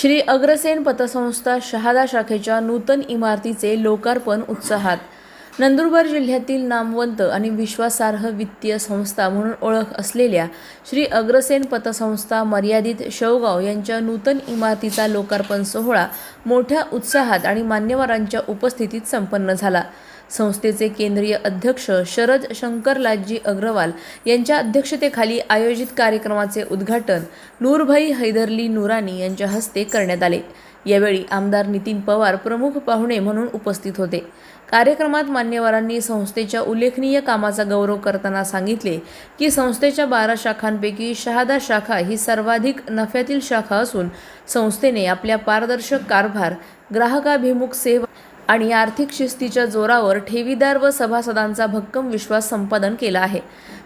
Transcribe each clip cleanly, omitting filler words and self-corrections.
श्री अग्रसेन पतसंस्था शहादा शाखेच्या नूतन इमारतीचे लोकार्पण उत्साहात। नंदुरबार जिल्ह्यातील नामवंत आणि विश्वासार्ह वित्तीय संस्था म्हणून ओळख असलेल्या श्री अग्रसेन पतसंस्था मर्यादित शेवगाव यांच्या नूतन इमारतीचा लोकार्पण सोहळा मोठ्या उत्साहात आणि मान्यवरांच्या उपस्थितीत संपन्न झाला। संस्थेचे केंद्रीय अध्यक्ष शरद शंकरलालजी अग्रवाल यांच्या अध्यक्षतेखाली आयोजित कार्यक्रमाचे उद्घाटन नूरभाई हैदरली नूरानी यांच्या हस्ते करण्यात आले। यावेळी आमदार नितीन पवार प्रमुख पाहुणे म्हणून उपस्थित होते। कार्यक्रमात मान्यवरांनी संस्थेच्या उल्लेखनीय कामाचा गौरव करताना सांगितले की संस्थेच्या 12 शाखांपैकी शहादा शाखा ही सर्वाधिक नफ्यातील शाखा असून संस्थेने आपल्या पारदर्शक कारभार, ग्राहकाभिमुख सेवा आणि आर्थिक शिस्तीच्या जोरावर ठेवीदार व सभासदांचा भक्कम विश्वास संपादन केला आहे।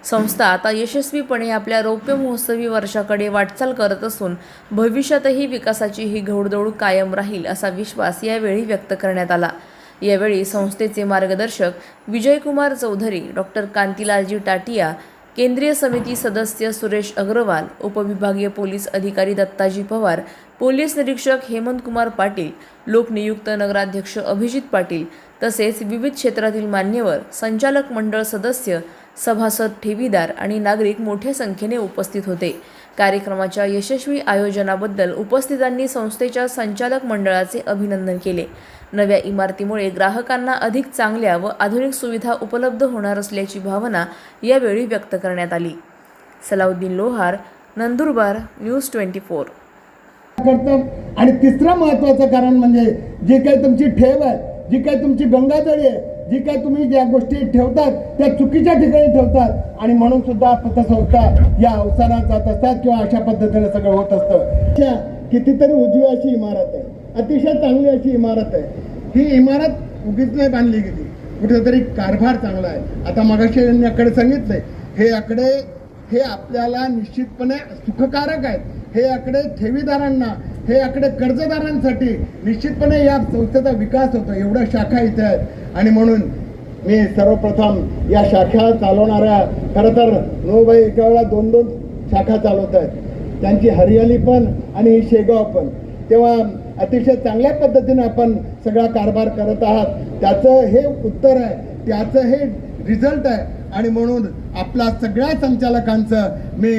संस्था आता यशस्वीपणे आपल्या रौप्य महोत्सवी वर्षाकडे वाटचाल करत असून भविष्यातही विकासाची ही घोडदौड कायम राहील असा विश्वास यावेळी व्यक्त करण्यात आला। यावेळी संस्थेचे मार्गदर्शक विजयकुमार चौधरी, डॉक्टर कांतीलालजी टाटिया, केंद्रीय समिती सदस्य सुरेश अग्रवाल, उपविभागीय पोलीस अधिकारी दत्ताजी पवार, पोलीस निरीक्षक हेमंतकुमार पाटील, लोकनियुक्त नगराध्यक्ष अभिजित पाटील तसेच विविध क्षेत्रातील मान्यवर, संचालक मंडळ सदस्य, सभासद, ठेवीदार आणि नागरिक मोठ्या संख्येने उपस्थित होते। कार्यक्रमाच्या यशस्वी आयोजनाबद्दल उपस्थितांनी संस्थेच्या संचालक मंडळाचे अभिनंदन केले। नव्या इमारतीमुळे ग्राहकांना अधिक चांगल्या व आधुनिक सुविधा उपलब्ध होणार असल्याची भावना यावेळी व्यक्त करण्यात आली। सलाउद्दीन लोहार, नंदुरबार, न्यूज 24। आणि तिसरं महत्त्वाचं कारण म्हणजे जे काही तुमची ठेव आहे, जी काही तुमची गंगाजळी आहे, जी काही तुम्ही ज्या गोष्टी ठेवतात त्या चुकीच्या ठिकाणी ठेवतात आणि म्हणून सुद्धा पतसंस्था या अवसानात जात असतात किंवा अशा पद्धतीने सगळं होत असतं। कितीतरी उजवी अशी इमारत आहे, अतिशय चांगली अशी इमारत आहे। ही इमारत उगीच नाही बांधली गेली, कुठेतरी कारभार चांगला आहे। आता मगाशी यांनी आकडे सांगितले, हे आकडे हे आपल्याला निश्चितपणे सुखकारक आहेत। हे आकडे ठेवीदारांना, हे आकडे कर्जदारांसाठी निश्चितपणे या संस्थेचा विकास होतो। एवढ्या शाखा इथे आहेत आणि म्हणून मी सर्वप्रथम या शाखा चालवणाऱ्या, खरं तर नूरभाई एका वेळा 2-2 शाखा चालवत आहेत, त्यांची हरियाली पण आणि ही शेगाव पण, तेव्हा अतिशय चांगल्या पद्धतीने आपण सगळा कारभार करत आहात। त्याचं हे उत्तर आहे, त्याचं हे रिझल्ट आहे आणि म्हणून आपल्या सगळ्या संचालकांचं मी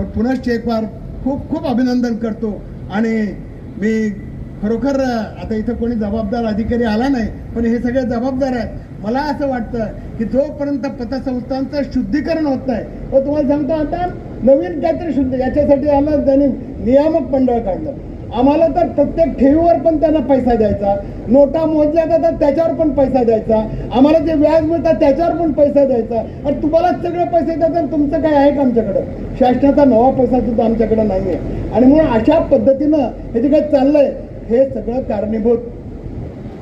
पुनश्च एक बार खूप खूप अभिनंदन करतो। आणि मी खरोखर आता इथं कोणी जबाबदार अधिकारी आला नाही, पण हे सगळे जबाबदार आहेत। मला असं वाटतं की जोपर्यंत पतसंस्थांचं शुद्धीकरण होत नाही, व तुम्हाला सांगतो आता नवीन काहीतरी शुद्ध याच्यासाठी आम्हाला त्यांनी नियामक मंडळ काढलं। आम्हाला तर प्रत्येक ठेवीवर पण त्यांना पैसा द्यायचा, नोटा मोजल्या जातात त्याच्यावर पण पैसा द्यायचा, आम्हाला जे व्याज मिळतात त्याच्यावर पण पैसा द्यायचा आणि तुम्हालाच सगळे पैसे देतात। तुमचं काय आहे का आमच्याकडं? शासनाचा नवा पैसा सुद्धा आमच्याकडे नाही आहे। आणि म्हणून अशा पद्धतीनं हे जे काही चाललंय हे सगळं कारणीभूत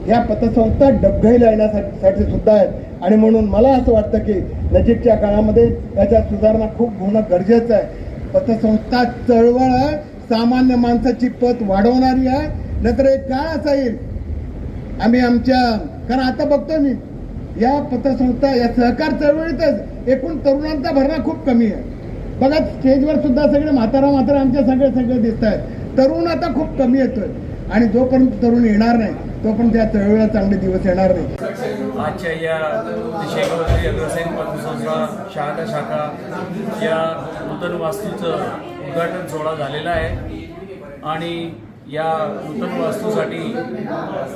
ह्या पतसंस्था डबघाईला येण्यासाठी सुद्धा आहेत। आणि म्हणून मला असं वाटतं की नजीकच्या काळामध्ये याच्यात सुधारणा खूप होणं गरजेचं आहे। पतसंस्था चळवळ आहे, सामान्य माणसाची पत वाढवणारी आहे। नंतर एक काळ असा येईल आम्ही आमच्या, कारण आता बघतोय मी या पतसंस्था या सहकार चळवळीतच एकूण तरुणांचा भरणा खूप कमी आहे। बघा स्टेजवर सुद्धा सगळे म्हातारा आमच्या सगळे दिसत आहेत। तरुण आता खूप कमी येतोय आणि जोपर्यंत तरुण येणार नाही तोपर्यंत त्या चळवळीला चांगले दिवस येणार नाही। आजच्या या शेगावची अग्रसेन पतसंस्था शहादा शाखा या नूतन वास्तूचं उद्घाटन सोहळा झालेला आहे आणि या नूतन वास्तूसाठी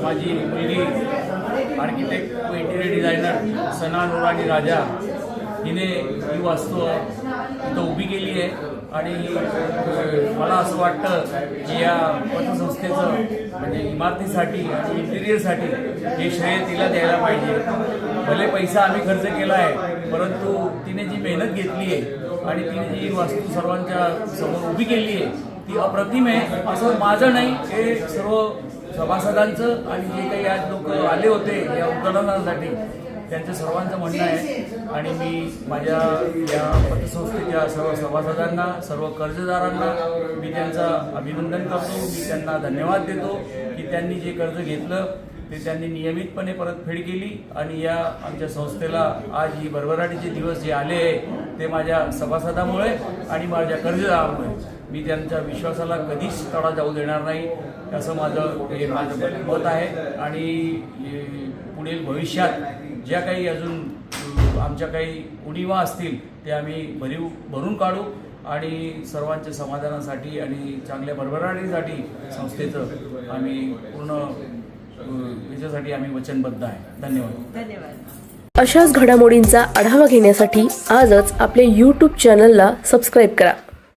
माझी मुलगी आर्किटेक्ट व इंटिरियर डिझायनर सना नूरानी राजा हिने ही वास्तू इथं उभी केली आहे। आणि मला असं वाटतं की या पतसंस्थेचं म्हणजे इमारतीसाठी आणि इंटिरियरसाठी हे श्रेय तिला द्यायला पाहिजे। भले पैसा आम्ही खर्च केला आहे, परंतु तिने जी मेहनत घेतली आहे आणि तिने जी वास्तू सर्वांच्या समोर उभी केली आहे ती अप्रतिम आहे। असं माझं नाही, हे सर्व सभासदांचं आणि जे काही आज लोक आले होते या उद्घाटनासाठी त्यांचं सर्वांचं म्हणणं आहे। आणि मी माझ्या या पतसंस्थेच्या सर्व सभासदांना, सर्व कर्जदारांना मी त्यांचं अभिनंदन करतो। मी त्यांना धन्यवाद देतो की त्यांनी जे कर्ज घेतलं ते त्यांनी नियमितपणे परतफेड केली आणि या आमच्या संस्थेला आज ही भरभराटीचे दिवस जे आले ते माझ्या सभासदामुळे आणि माझ्या कर्जदारामुळे मी त्यांच्या विश्वासाला कधीच तडा जाऊ देणार नाही असं माझं मत आहे. आणि पुढील भविष्यात ज्या काही अजून आमच्या काही उणिवा असतील ते आम्ही भरून काढू आणि सर्वांच्या समाधानासाठी आणि चांगल्या भरभराटीसाठी संस्थेचं आम्ही पूर्ण याच्यासाठी आम्ही वचनबद्ध आहे. धन्यवाद. अशाच घडामोडींचा आढावा घेण्यासाठी आजच आपल्या YouTube चॅनलला सबस्क्राईब करा.